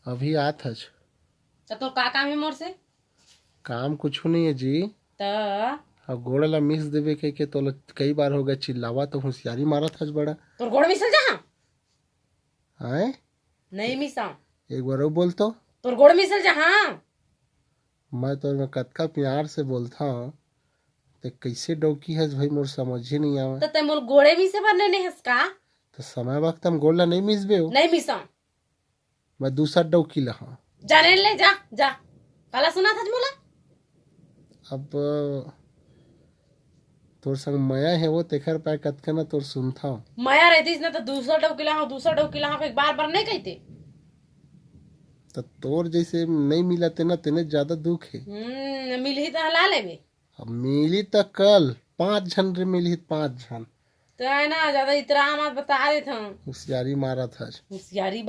अभी आत हज। तो तोर का काम है मोर से? काम कुछ नहीं है जी। तो अब गोड़ ला मिस देवे के तो कई बार हो गया चिल्लावा तो होशियारी मारत हज बड़ा। तोर गोड़ मिसल जहाँ आए नहीं मिसा। एक बार और बोल तो। तोर गोड़ मिसल जहाँ मैं तो में कतका प्यार से बोलता हूँ तो कैसे डौकी है भाई मोर समझ ही नहीं आवा। तो ते मोर गोड़े मिसे भरने नहीं हंस का? तो समय वक्त हम गोड़ ला नहीं मिसबे हो। नहीं मिसा। मैं दूसरा डौकी ला हाँ। जाने ले जा जा। काला सुना था मोला? अब तोर संग मया है वो तेखर पाए कतका ना तोर सुनता हूँ। माया रहती ना तो दूसरा डबकिला हाँ दूसरा डबकिला हाँ एक बार बार नहीं कहते। तो तोर जैसे नहीं मिला तेना तेने ज्यादा दुख है। मिल ही तो हला लेबे। अब मिली तो कल 5 जन रे मिली 5 जन। तो है ना ज्यादा इतना मत बता देता हूँ। होशियारी मारा था। होशियारी